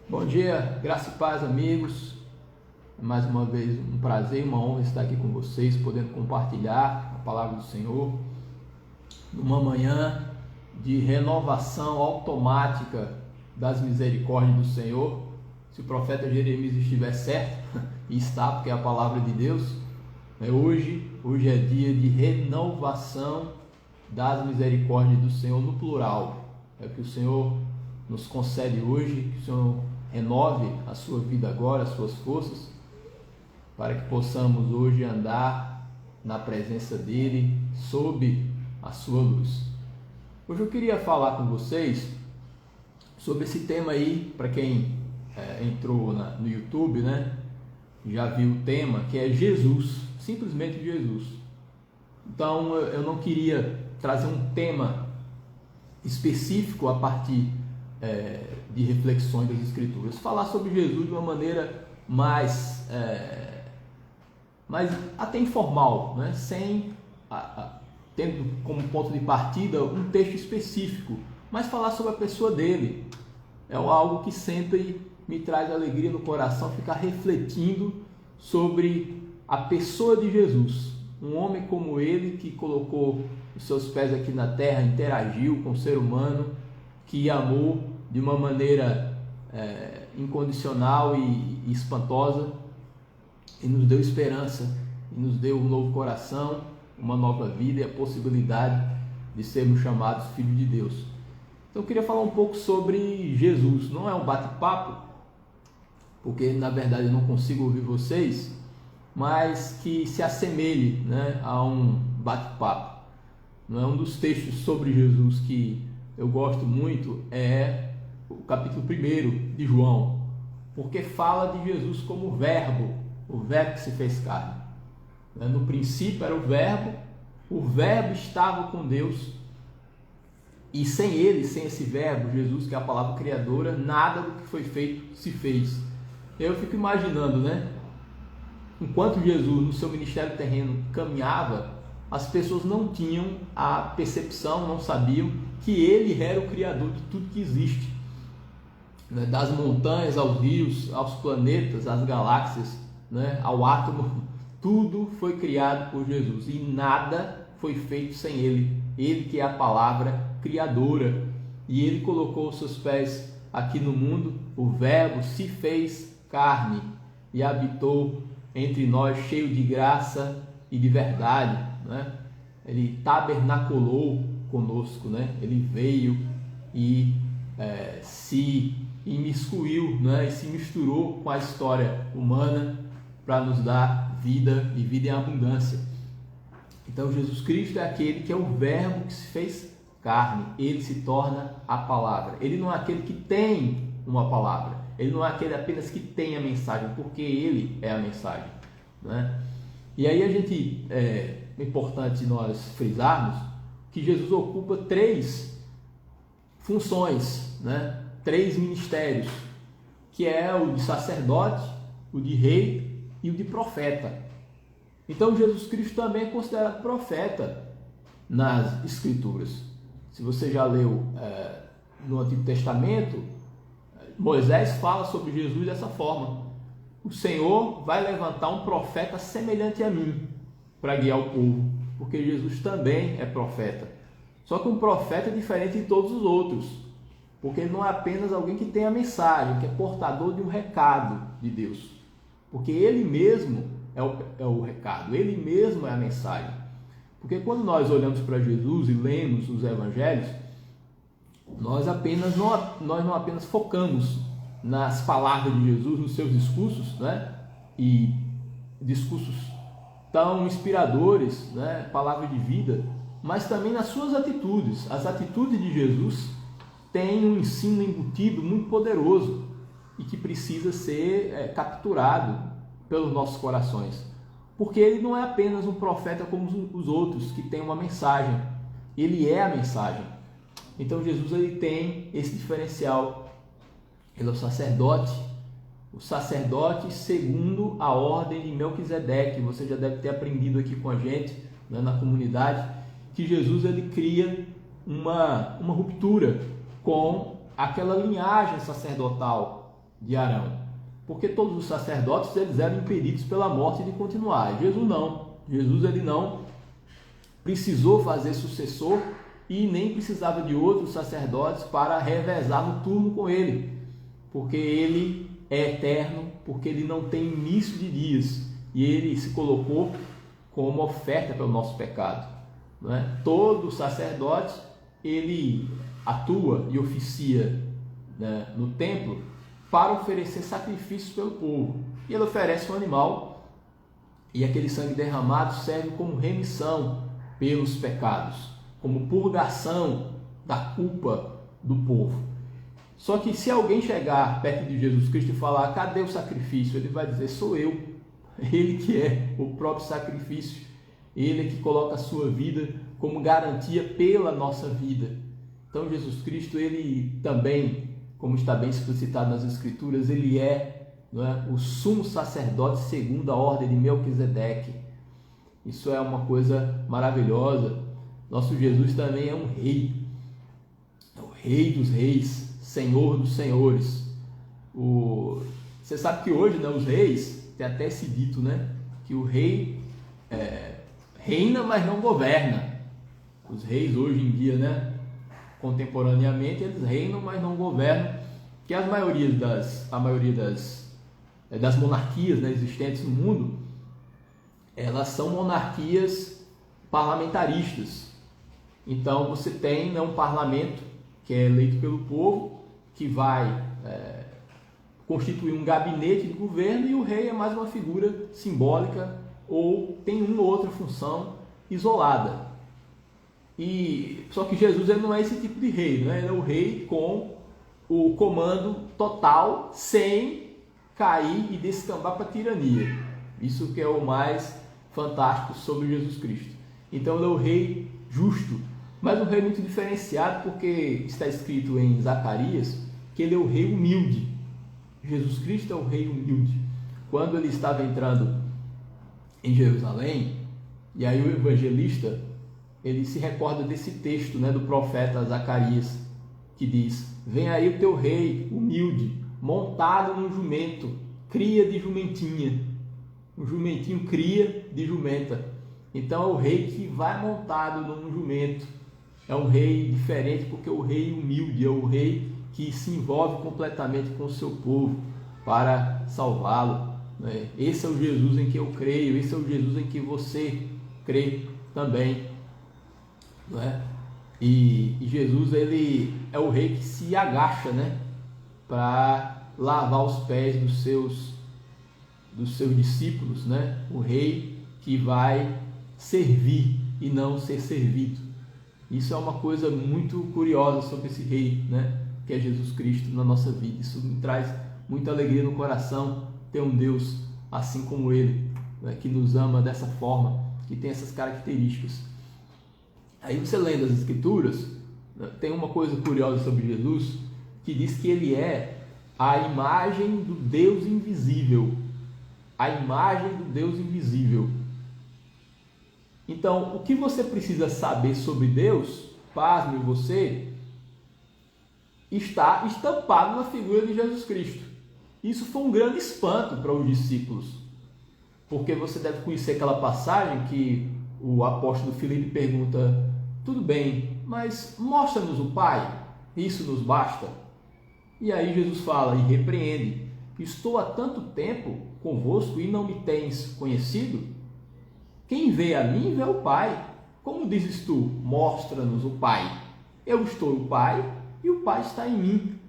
Bom dia, graça e paz, amigos. Mais uma vez um prazer e uma honra estar aqui com vocês, podendo compartilhar a palavra do Senhor numa manhã de renovação automática das misericórdias do Senhor. Se o profeta Jeremias estiver certo, e está, porque é a palavra de Deus, hoje é dia de renovação das misericórdias do Senhor no plural. É o que o Senhor nos concede hoje, que o Senhor renove a sua vida agora, as suas forças, para que possamos hoje andar na presença dele, sob a sua luz. Hoje eu queria falar com vocês sobre esse tema aí, para quem entrou no YouTube, já viu o tema, que é Jesus, simplesmente Jesus. Então eu não queria trazer um tema específico a partir de reflexões das Escrituras, falar sobre Jesus de uma maneira mais até informal, sem tendo como ponto de partida um texto específico, mas falar sobre a pessoa dele. É algo que sempre me traz alegria no coração, ficar refletindo sobre a pessoa de Jesus, um homem como ele, que colocou os seus pés aqui na terra, interagiu com o ser humano, que amou de uma maneira incondicional e espantosa, e nos deu esperança, e nos deu um novo coração, uma nova vida e a possibilidade de sermos chamados filhos de Deus. Então eu queria falar um pouco sobre Jesus. Não é um bate-papo, porque na verdade eu não consigo ouvir vocês, mas que se assemelhe a um bate-papo. Um dos textos sobre Jesus que eu gosto muito é o capítulo 1 de João, porque fala de Jesus como o verbo que se fez carne. No princípio era o verbo estava com Deus, e sem ele, sem esse verbo, Jesus, que é a palavra criadora, nada do que foi feito se fez. Eu fico imaginando, enquanto Jesus no seu ministério terreno caminhava, as pessoas não tinham a percepção, não sabiam que ele era o criador de tudo que existe, das montanhas aos rios, aos planetas, às galáxias, ao átomo. Tudo foi criado por Jesus e nada foi feito sem ele. Ele que é a palavra criadora, e ele colocou os seus pés aqui no mundo. O verbo se fez carne e habitou entre nós, cheio de graça e de verdade. Ele tabernaculou conosco, ele veio e se imiscuiu, e se misturou com a história humana para nos dar vida e vida em abundância. Então Jesus Cristo é aquele que é o verbo que se fez carne. Ele se torna a palavra. Ele não é aquele que tem uma palavra, ele não é aquele apenas que tem a mensagem, porque ele é a mensagem. E aí é importante nós frisarmos que Jesus ocupa 3 funções, 3 ministérios, que é o de sacerdote, o de rei e o de profeta. Então Jesus Cristo também é considerado profeta nas Escrituras. Se você já leu no Antigo Testamento, Moisés fala sobre Jesus dessa forma: o Senhor vai levantar um profeta semelhante a mim para guiar o povo, porque Jesus também é profeta. Só que um profeta é diferente de todos os outros, porque ele não é apenas alguém que tem a mensagem, que é portador de um recado de Deus, porque ele mesmo é o recado, ele mesmo é a mensagem. Porque quando nós olhamos para Jesus e lemos os evangelhos, nós não apenas focamos nas palavras de Jesus, nos seus discursos, e discursos tão inspiradores, palavra de vida, mas também nas suas atitudes. As atitudes de Jesus têm um ensino embutido muito poderoso e que precisa ser capturado pelos nossos corações, porque ele não é apenas um profeta como os outros que tem uma mensagem, ele é a mensagem. Então Jesus ele tem esse diferencial. Ele é o sacerdote segundo a ordem de Melquisedeque. Você já deve ter aprendido aqui com a gente, na comunidade, que Jesus ele cria uma ruptura com aquela linhagem sacerdotal de Arão, porque todos os sacerdotes eles eram impedidos pela morte de continuar. Jesus não. Jesus ele não precisou fazer sucessor e nem precisava de outros sacerdotes para revezar no turno com ele, porque ele é eterno, porque ele não tem início de dias e ele se colocou como oferta pelo nosso pecado, não é? Todo sacerdote ele atua e oficia, né, no templo para oferecer sacrifícios pelo povo, e ele oferece um animal, e aquele sangue derramado serve como remissão pelos pecados, como purgação da culpa do povo. Só que se alguém chegar perto de Jesus Cristo e falar, cadê o sacrifício? Ele vai dizer, sou eu. Ele que é o próprio sacrifício. Ele é que coloca a sua vida como garantia pela nossa vida. Então Jesus Cristo, ele também, como está bem explicitado nas Escrituras, ele é, não é, o sumo sacerdote segundo a ordem de Melquisedeque. Isso é uma coisa maravilhosa. Nosso Jesus também é um rei. É o rei dos reis, Senhor dos senhores. Você sabe que hoje, né, os reis, tem até esse dito, né, que o rei reina, mas não governa. Os reis hoje em dia, né, contemporaneamente, eles reinam, mas não governam, que a maioria das monarquias, né, existentes no mundo, elas são monarquias parlamentaristas. Então você tem, né, um parlamento que é eleito pelo povo, que vai constituir um gabinete de governo, e o rei é mais uma figura simbólica ou tem uma ou outra função isolada. Só que Jesus ele não é esse tipo de rei, né? Ele é o rei com o comando total, sem cair e descambar para a tirania. Isso que é o mais fantástico sobre Jesus Cristo. Então ele é o rei justo, mas um rei muito diferenciado, porque está escrito em Zacarias que ele é o rei humilde. Jesus Cristo é o rei humilde. Quando ele estava entrando em Jerusalém, e aí o evangelista ele se recorda desse texto, né, do profeta Zacarias, que diz, vem aí o teu rei humilde, montado num jumento, cria de jumentinha. Um jumentinho cria de jumenta. Então é o rei que vai montado num jumento. É um rei diferente, porque é o rei humilde, é o rei que se envolve completamente com o seu povo para salvá-lo. Esse é o Jesus em que eu creio, esse é o Jesus em que você crê também. Não é? E Jesus ele é o rei que se agacha, né, para lavar os pés dos seus discípulos, né? O rei que vai servir e não ser servido. Isso é uma coisa muito curiosa sobre esse rei, né, que é Jesus Cristo na nossa vida. Isso me traz muita alegria no coração, ter um Deus assim como ele, né, que nos ama dessa forma, que tem essas características. Aí você lendo as Escrituras, né, tem uma coisa curiosa sobre Jesus, que diz que ele é a imagem do Deus invisível. A imagem do Deus invisível. Então, o que você precisa saber sobre Deus, pasme você, está estampado na figura de Jesus Cristo. Isso foi um grande espanto para os discípulos, porque você deve conhecer aquela passagem que o apóstolo Filipe pergunta, tudo bem, mas mostra-nos o Pai, isso nos basta? E aí Jesus fala e repreende, estou há tanto tempo convosco e não me tens conhecido? Quem vê a mim vê o Pai. Como dizes tu, mostra-nos o Pai? Eu estou o Pai e o Pai está em mim.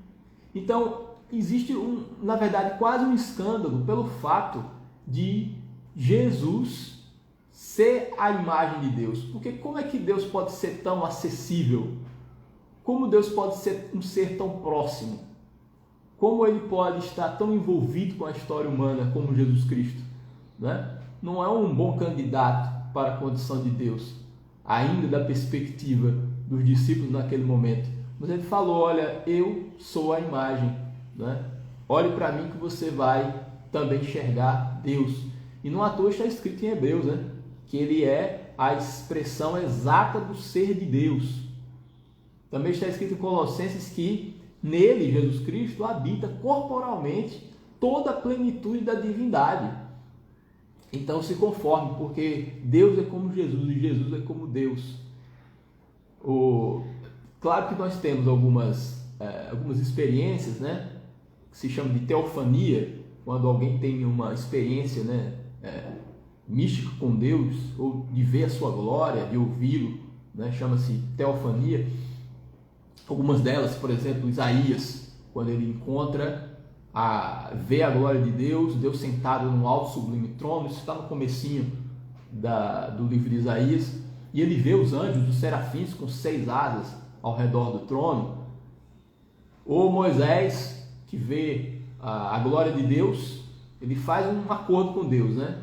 Então, existe, na verdade, quase um escândalo pelo fato de Jesus ser a imagem de Deus. Porque como é que Deus pode ser tão acessível? Como Deus pode ser um ser tão próximo? Como ele pode estar tão envolvido com a história humana como Jesus Cristo, né? Não é um bom candidato para a condição de Deus, ainda da perspectiva dos discípulos naquele momento. Mas ele falou, olha, eu sou a imagem, né? Olhe para mim que você vai também enxergar Deus. E não à toa está escrito em Hebreus, né, que ele é a expressão exata do ser de Deus. Também está escrito em Colossenses que nele, Jesus Cristo, habita corporalmente toda a plenitude da divindade. Então se conforme, porque Deus é como Jesus e Jesus é como Deus. Claro que nós temos algumas experiências, né, que se chama de teofania, quando alguém tem uma experiência, né, mística com Deus, ou de ver a sua glória, de ouvi-lo, né, chama-se teofania. Algumas delas, por exemplo, Isaías, quando ele vê a glória de Deus, Deus sentado num alto sublime trono, isso está no comecinho do livro de Isaías, e ele vê os anjos, os serafins com 6 asas ao redor do trono. Ou Moisés, que vê a glória de Deus, ele faz um acordo com Deus, né?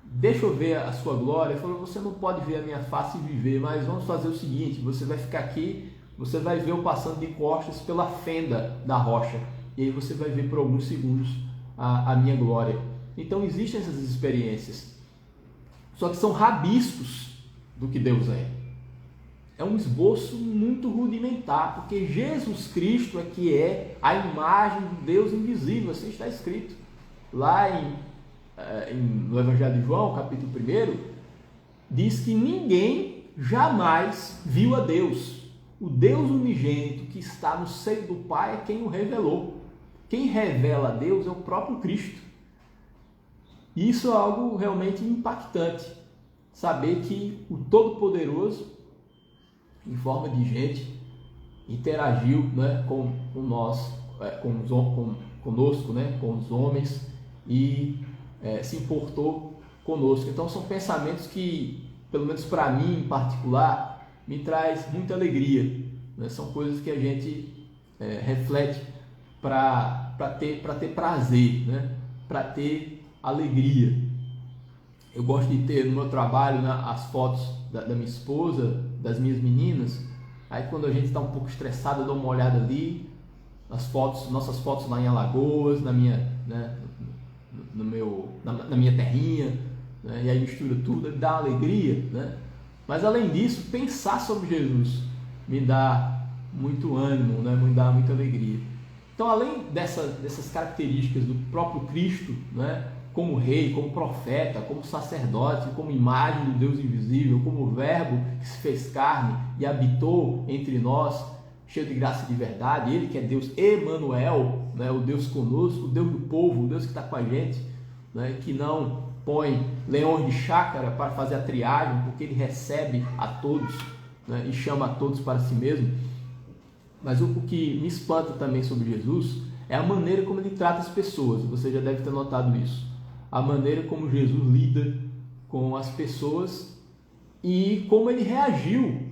Deixa eu ver a sua glória. Ele falou, você não pode ver a minha face e viver, mas vamos fazer o seguinte, você vai ficar aqui, você vai ver eu passando de costas pela fenda da rocha, e aí você vai ver por alguns segundos a minha glória. Então existem essas experiências, só que são rabiscos do que Deus é. É um esboço muito rudimentar, porque Jesus Cristo é que é a imagem do Deus invisível, assim está escrito. Lá no Evangelho de João, capítulo 1, diz que ninguém jamais viu a Deus. O Deus unigênito que está no seio do Pai é quem o revelou. Quem revela a Deus é o próprio Cristo. E isso é algo realmente impactante. Saber que o Todo-Poderoso, em forma de gente, interagiu, né, com nós, conosco, né, com os homens, e se importou conosco. Então são pensamentos que, pelo menos para mim em particular, me traz muita alegria, né? São coisas que a gente reflete para ter prazer, né? Para ter alegria. Eu gosto de ter no meu trabalho, né, as fotos da minha esposa, das minhas meninas. Aí quando a gente está um pouco estressado, eu dou uma olhada ali, nossas fotos lá em Alagoas, na minha terrinha, né? E aí mistura tudo, dá alegria, né? Mas além disso, pensar sobre Jesus me dá muito ânimo, né? Me dá muita alegria. Então, além dessas características do próprio Cristo, né, como rei, como profeta, como sacerdote, como imagem do Deus invisível, como verbo que se fez carne e habitou entre nós, cheio de graça e de verdade, ele que é Deus Emanuel, né, o Deus conosco, o Deus do povo, o Deus que está com a gente, né, que não põe leões de chácara para fazer a triagem, porque ele recebe a todos, né, e chama a todos para si mesmo. Mas o que me espanta também sobre Jesus é a maneira como ele trata as pessoas. Você já deve ter notado isso. A maneira como Jesus lida com as pessoas e como ele reagiu,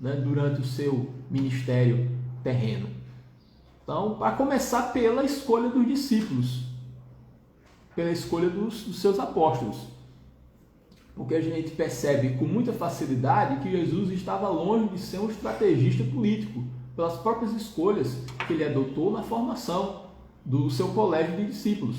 né, durante o seu ministério terreno. Então, para começar, pela escolha dos discípulos, pela escolha dos seus apóstolos. Porque a gente percebe com muita facilidade que Jesus estava longe de ser um estrategista político, pelas próprias escolhas que ele adotou na formação do seu colégio de discípulos.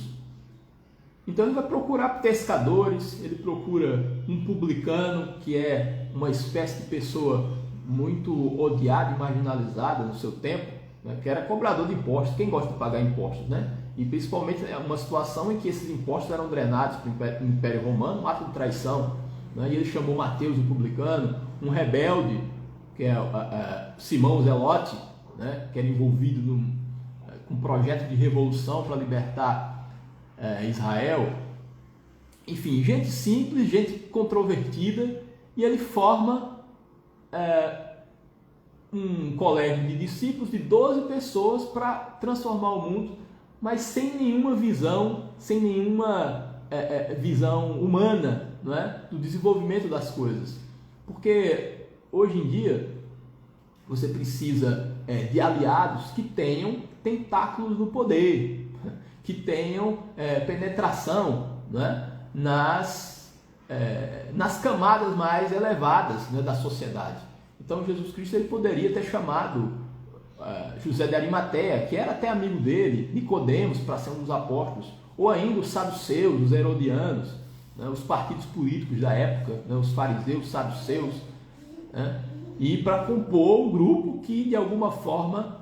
Então ele vai procurar pescadores, ele procura um publicano, que é uma espécie de pessoa muito odiada e marginalizada no seu tempo, né, que era cobrador de impostos. Quem gosta de pagar impostos, né? E principalmente uma situação em que esses impostos eram drenados para o Império Romano, um ato de traição, né? E ele chamou Mateus, o publicano, um rebelde, que é Simão Zelote, né, que era envolvido com um projeto de revolução para libertar Israel. Enfim, gente simples, gente controvertida, e ele forma um colégio de discípulos de 12 pessoas para transformar o mundo, mas sem nenhuma visão, visão humana, não é? Do desenvolvimento das coisas. Porque hoje em dia você precisa de aliados que tenham tentáculos no poder, que tenham penetração, né, nas camadas mais elevadas, né, da sociedade. Então Jesus Cristo ele poderia ter chamado José de Arimateia, que era até amigo dele, Nicodemos, para ser um dos apóstolos, ou ainda os saduceus, os herodianos, né, os partidos políticos da época, né, os fariseus, os saduceus, né, e para compor um grupo que de alguma forma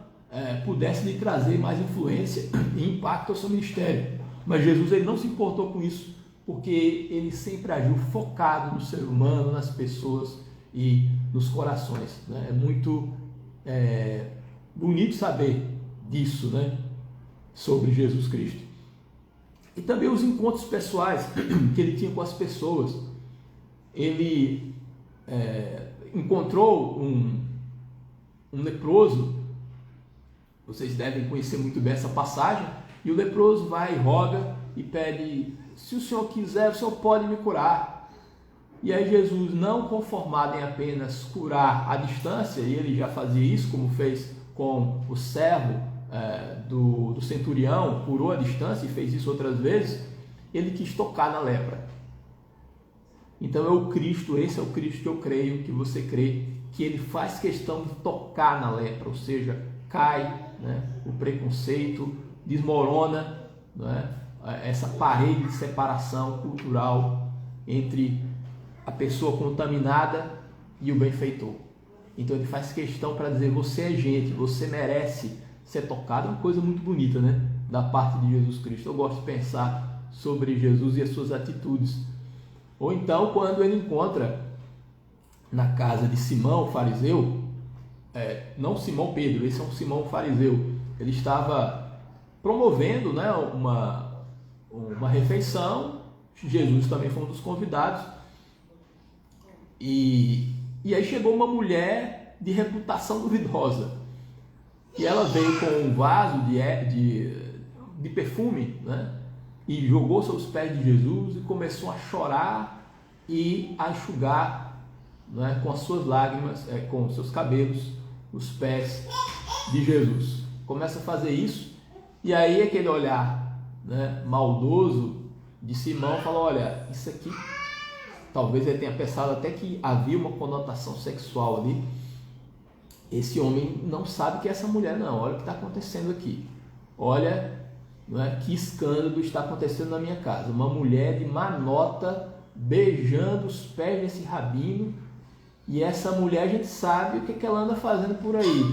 pudesse lhe trazer mais influência e impacto ao seu ministério. Mas Jesus ele não se importou com isso, porque ele sempre agiu focado no ser humano, nas pessoas e nos corações, né? É muito bonito saber disso, né? Sobre Jesus Cristo. E também os encontros pessoais que ele tinha com as pessoas. Ele encontrou um leproso, vocês devem conhecer muito bem essa passagem, e o leproso vai e roga e pede: se o Senhor quiser, o Senhor pode me curar. E aí Jesus, não conformado em apenas curar à distância, e ele já fazia isso, como fez com o servo do centurião, curou à distância e fez isso outras vezes, ele quis tocar na lepra. Então é o Cristo, esse é o Cristo que eu creio, que você crê, que ele faz questão de tocar na lepra, ou seja, cai, né, o preconceito, desmorona, né, essa parede de separação cultural entre a pessoa contaminada e o benfeitor. Então ele faz questão para dizer: você é gente, você merece ser tocado. É uma coisa muito bonita, né, da parte de Jesus Cristo. Eu gosto de pensar sobre Jesus e as suas atitudes. Ou então quando ele encontra na casa de Simão, o fariseu, não Simão Pedro, esse é um Simão fariseu, ele estava promovendo, né, uma refeição, Jesus também foi um dos convidados, e aí chegou uma mulher de reputação duvidosa, e ela veio com um vaso de perfume, né, e jogou sobre os pés de Jesus e começou a chorar e a enxugar, né, com as suas lágrimas, com os seus cabelos, os pés de Jesus. Começa a fazer isso, e aí aquele olhar, né, maldoso de Simão fala: olha, isso aqui, talvez ele tenha pensado até que havia uma conotação sexual ali. Esse homem não sabe que é essa mulher, não. Olha o que está acontecendo aqui. Olha, né, que escândalo está acontecendo na minha casa. Uma mulher de má nota beijando os pés desse rabino, e essa mulher, a gente sabe o que ela anda fazendo por aí.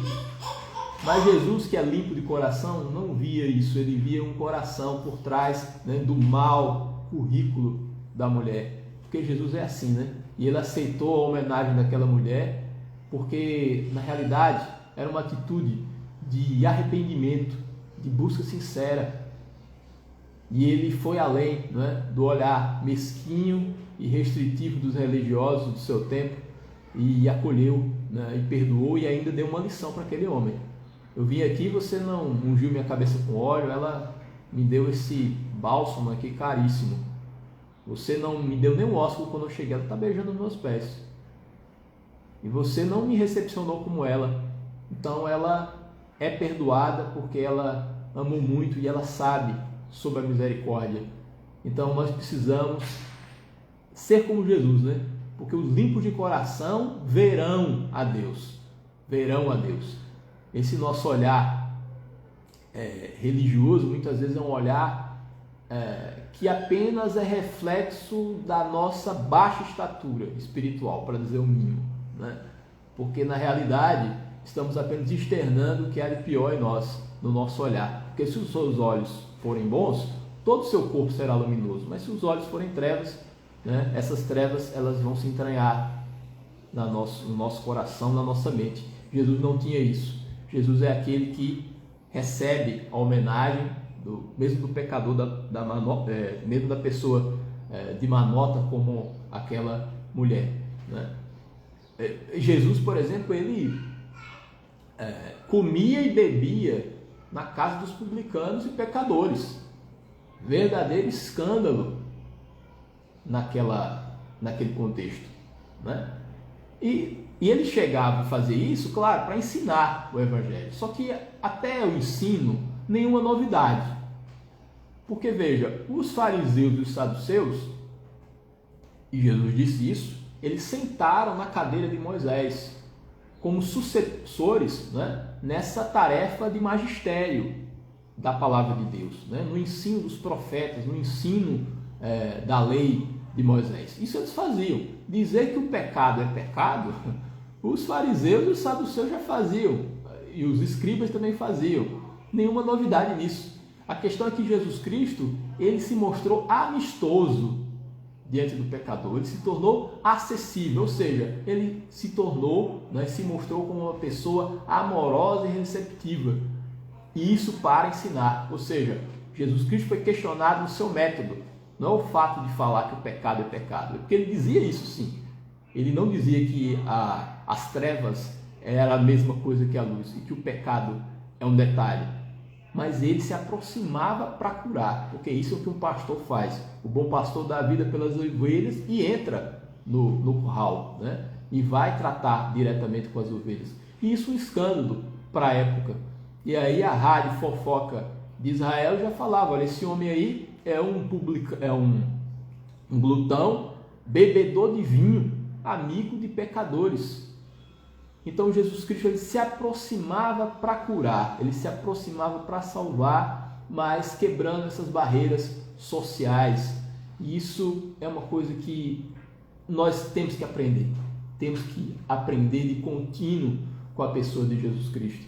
Mas Jesus, que é limpo de coração, não via isso. Ele via um coração por trás, né, do mau currículo da mulher. Porque Jesus é assim, né? E ele aceitou a homenagem daquela mulher porque, na realidade, era uma atitude de arrependimento, de busca sincera. E ele foi além, né, do olhar mesquinho e restritivo dos religiosos do seu tempo, e acolheu, né, e perdoou, e ainda deu uma lição para aquele homem. Eu vim aqui, você não ungiu minha cabeça com óleo, ela me deu esse bálsamo aqui caríssimo. Você não me deu nem um ósculo quando eu cheguei, ela está beijando os meus pés. E você não me recepcionou como ela. Então ela é perdoada porque ela amou muito e ela sabe sobre a misericórdia. Então nós precisamos ser como Jesus, né? Porque os limpos de coração verão a Deus. Verão a Deus. Esse nosso olhar religioso muitas vezes é um olhar que apenas é reflexo da nossa baixa estatura espiritual, para dizer o mínimo, né? Porque na realidade estamos apenas externando o que há de pior em nós, no nosso olhar. Porque se os seus olhos forem bons, todo o seu corpo será luminoso. Mas se os olhos forem trevas, né, essas trevas elas vão se entranhar no nosso coração, na nossa mente. Jesus não tinha isso. Jesus é aquele que recebe a homenagem mesmo do pecador, mesmo da pessoa de má nota, como aquela mulher, né? Jesus, por exemplo, ele comia e bebia na casa dos publicanos e pecadores. Verdadeiro escândalo naquele contexto, né? E ele chegava a fazer isso, claro, para ensinar o Evangelho. Só que até o ensino, nenhuma novidade. Porque veja, os fariseus e os saduceus, e Jesus disse isso, eles sentaram na cadeira de Moisés como sucessores, né, nessa tarefa de magistério da palavra de Deus, né, no ensino dos profetas, no ensino da lei de Moisés. Isso eles faziam. Dizer que o pecado é pecado, os fariseus e os saduceus já faziam. e os escribas também faziam. Nenhuma novidade nisso. A questão é que Jesus Cristo, ele se mostrou amistoso diante do pecador, ele se tornou acessível, ou seja, ele se tornou, né, se mostrou como uma pessoa amorosa e receptiva. E isso para ensinar, ou seja, Jesus Cristo foi questionado no seu método, não é o fato de falar que o pecado é pecado, porque ele dizia isso sim. Ele não dizia que as trevas eram a mesma coisa que a luz e que o pecado é um detalhe. Mas ele se aproximava para curar, porque isso é o que um pastor faz. O bom pastor dá a vida pelas ovelhas e entra no curral, né? E vai tratar diretamente com as ovelhas. E isso é um escândalo para a época. E aí a rádio fofoca de Israel já falava, olha, esse homem aí é um glutão, bebedor de vinho, amigo de pecadores. Então Jesus Cristo, ele se aproximava para curar, ele se aproximava para salvar, mas quebrando essas barreiras sociais. E isso é uma coisa que nós temos que aprender. Temos que aprender de contínuo com a pessoa de Jesus Cristo.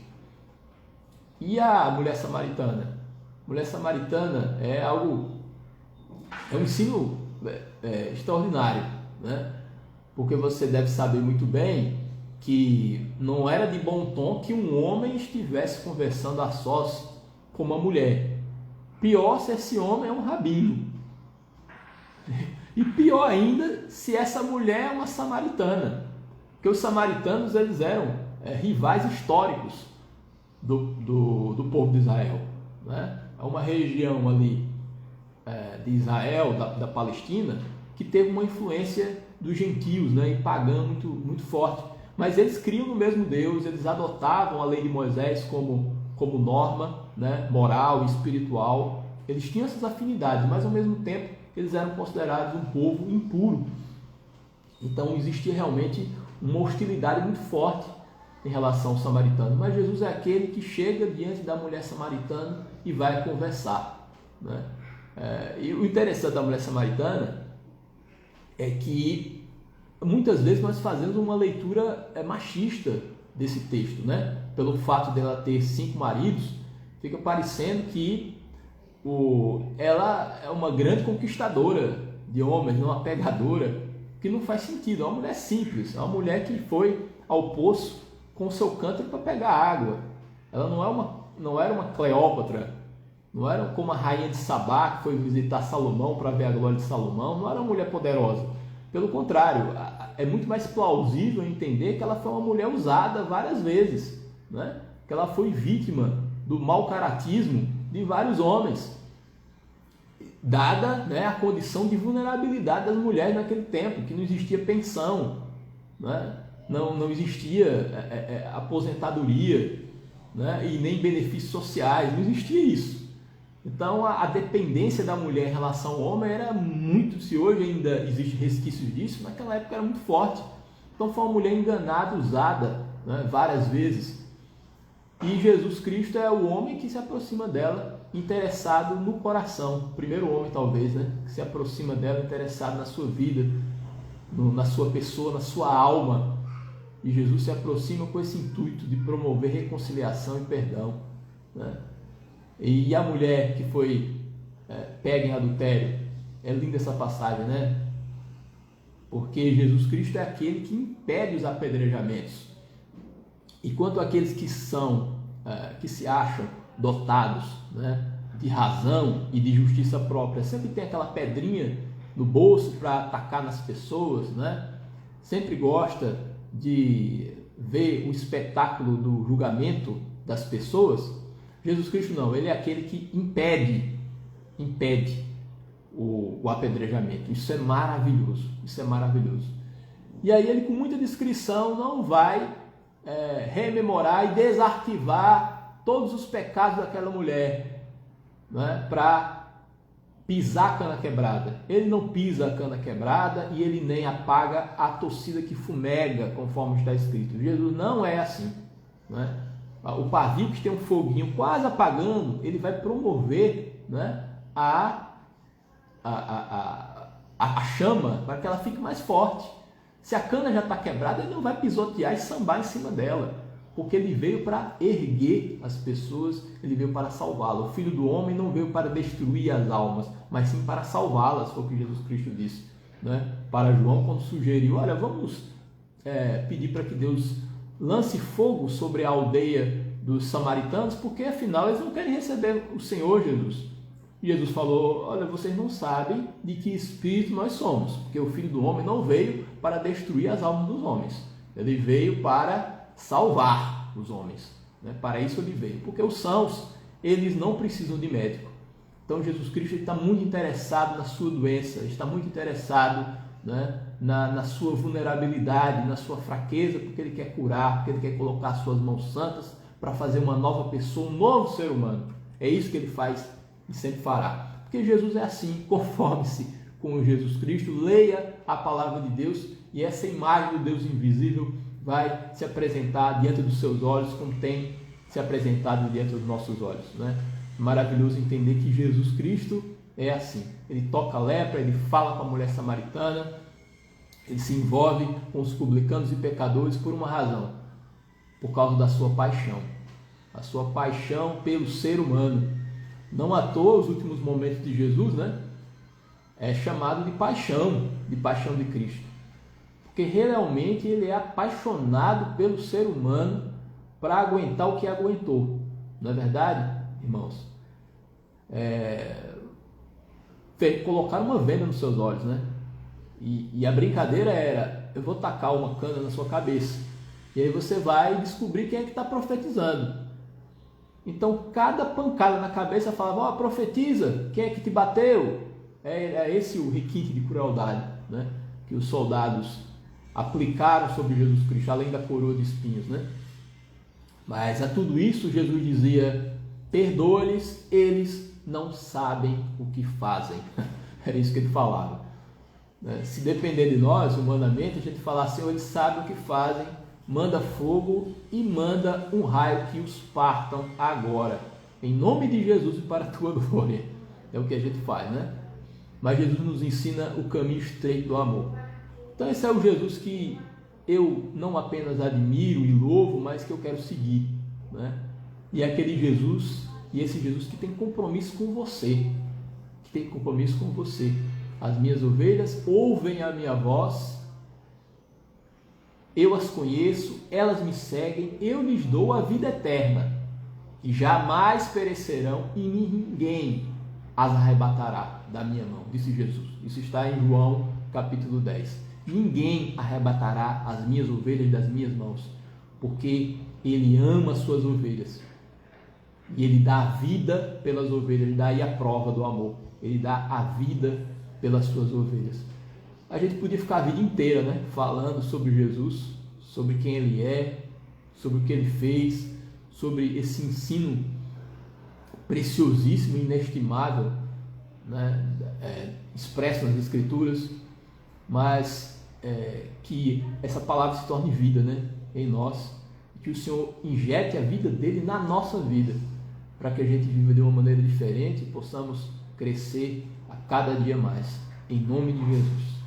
E a mulher samaritana? A mulher samaritana é um ensino extraordinário, né? Porque você deve saber muito bem que não era de bom tom que um homem estivesse conversando a sós com uma mulher. Pior se esse homem é um rabino. E pior ainda se essa mulher é uma samaritana. Porque os samaritanos, eles eram rivais históricos do povo de Israel, né? É uma região ali de Israel, da Palestina, que teve uma influência dos gentios, né? E pagã muito, muito forte. Mas eles criam no mesmo Deus, eles adotavam a lei de Moisés como norma, né, moral e espiritual. Eles tinham essas afinidades, mas ao mesmo tempo eles eram considerados um povo impuro. Então existia realmente uma hostilidade muito forte em relação ao samaritano. Mas Jesus é aquele que chega diante da mulher samaritana e vai conversar, né? E o interessante da mulher samaritana é que muitas vezes nós fazemos uma leitura machista desse texto, né? Pelo fato dela ter 5 maridos, fica parecendo que ela é uma grande conquistadora de homens, uma pegadora, que não faz sentido. É uma mulher simples, é uma mulher que foi ao poço com o seu cântaro para pegar água. Ela não era uma Cleópatra, não era como a rainha de Sabá, que foi visitar Salomão para ver a glória de Salomão, não era uma mulher poderosa. Pelo contrário, é muito mais plausível entender que ela foi uma mulher usada várias vezes, né? Que ela foi vítima do mau caratismo de vários homens, dada, né, a condição de vulnerabilidade das mulheres naquele tempo, que não existia pensão, né? Não existia aposentadoria, né? E nem benefícios sociais, não existia isso. Então a dependência da mulher em relação ao homem era muito, se hoje ainda existe resquícios disso, naquela época era muito forte. Então foi uma mulher enganada, usada, né, várias vezes. E Jesus Cristo é o homem que se aproxima dela, interessado no coração. O primeiro homem talvez, né, que se aproxima dela, interessado na sua vida, na sua pessoa, na sua alma. E Jesus se aproxima com esse intuito de promover reconciliação e perdão, né? E a mulher que foi pega em adultério, é linda essa passagem, né? Porque Jesus Cristo é aquele que impede os apedrejamentos. E quanto àqueles que se acham dotados, né, de razão e de justiça própria, sempre tem aquela pedrinha no bolso para atacar nas pessoas, né? Sempre gosta de ver o espetáculo do julgamento das pessoas. Jesus Cristo não, ele é aquele que impede o apedrejamento. Isso é maravilhoso, isso é maravilhoso. E aí ele, com muita discrição, não vai rememorar e desarquivar todos os pecados daquela mulher, né, para pisar a cana quebrada. Ele não pisa a cana quebrada e ele nem apaga a torcida que fumega, conforme está escrito. Jesus não é assim, né? O pavio que tem um foguinho quase apagando, ele vai promover, né, a chama para que ela fique mais forte. Se a cana já está quebrada, ele não vai pisotear e sambar em cima dela. porque ele veio para erguer as pessoas, ele veio para salvá-las. O Filho do Homem não veio para destruir as almas, mas sim para salvá-las, foi o que Jesus Cristo disse, né? Para João, quando sugeriu, olha, vamos pedir para que Deus lance fogo sobre a aldeia dos samaritanos, porque afinal eles não querem receber o Senhor Jesus. E Jesus falou, olha, vocês não sabem de que espírito nós somos, porque o Filho do Homem não veio para destruir as almas dos homens, ele veio para salvar os homens, né? Para isso ele veio, porque os sãos, eles não precisam de médico. Então Jesus Cristo está muito interessado na sua doença, está muito interessado, né, na sua vulnerabilidade, na sua fraqueza, porque ele quer curar, porque ele quer colocar as suas mãos santas para fazer uma nova pessoa, um novo ser humano. É isso que ele faz e sempre fará. Porque Jesus é assim, conforme-se com Jesus Cristo, leia a palavra de Deus e essa imagem do Deus invisível vai se apresentar diante dos seus olhos como tem se apresentado diante dos nossos olhos, né? Maravilhoso entender que Jesus Cristo é assim. Ele toca a lepra, ele fala com a mulher samaritana, ele se envolve com os publicanos e pecadores por uma razão, por causa da sua paixão. A sua paixão pelo ser humano. Não à toa os últimos momentos de Jesus, né, é chamado de paixão de Cristo. Porque realmente ele é apaixonado pelo ser humano para aguentar o que aguentou. Não é verdade, irmãos? Colocar uma venda nos seus olhos, né? E a brincadeira era, eu vou tacar uma cana na sua cabeça. E aí você vai descobrir quem é que está profetizando. Então, cada pancada na cabeça falava, profetiza, quem é que te bateu? É esse o requinte de crueldade, né, que os soldados aplicaram sobre Jesus Cristo, além da coroa de espinhos, né? Mas a tudo isso, Jesus dizia, perdoa-lhes, eles não sabem o que fazem. Era isso que ele falava. Se depender de nós, humanamente, a gente fala assim, eles sabem o que fazem, manda fogo e manda um raio que os partam agora, em nome de Jesus e para a tua glória. É o que a gente faz, né? Mas Jesus nos ensina o caminho estreito do amor. Então esse é o Jesus que eu não apenas admiro e louvo, mas que eu quero seguir, né? E é aquele Jesus, e esse Jesus que tem compromisso com você, que tem compromisso com você. As minhas ovelhas ouvem a minha voz, eu as conheço, elas me seguem, eu lhes dou a vida eterna, e jamais perecerão, e ninguém as arrebatará da minha mão, disse Jesus. Isso está em João capítulo 10. Ninguém arrebatará as minhas ovelhas das minhas mãos, porque ele ama as suas ovelhas, e ele dá a vida pelas ovelhas. Ele dá aí a prova do amor, ele dá a vida pelas suas ovelhas. A gente podia ficar a vida inteira, né, falando sobre Jesus, sobre quem ele é, sobre o que ele fez, sobre esse ensino preciosíssimo, inestimável, né, expresso nas Escrituras, mas que essa palavra se torne vida, né, em nós, que o Senhor injete a vida dele na nossa vida, para que a gente viva de uma maneira diferente e possamos crescer a cada dia mais, em nome de Jesus.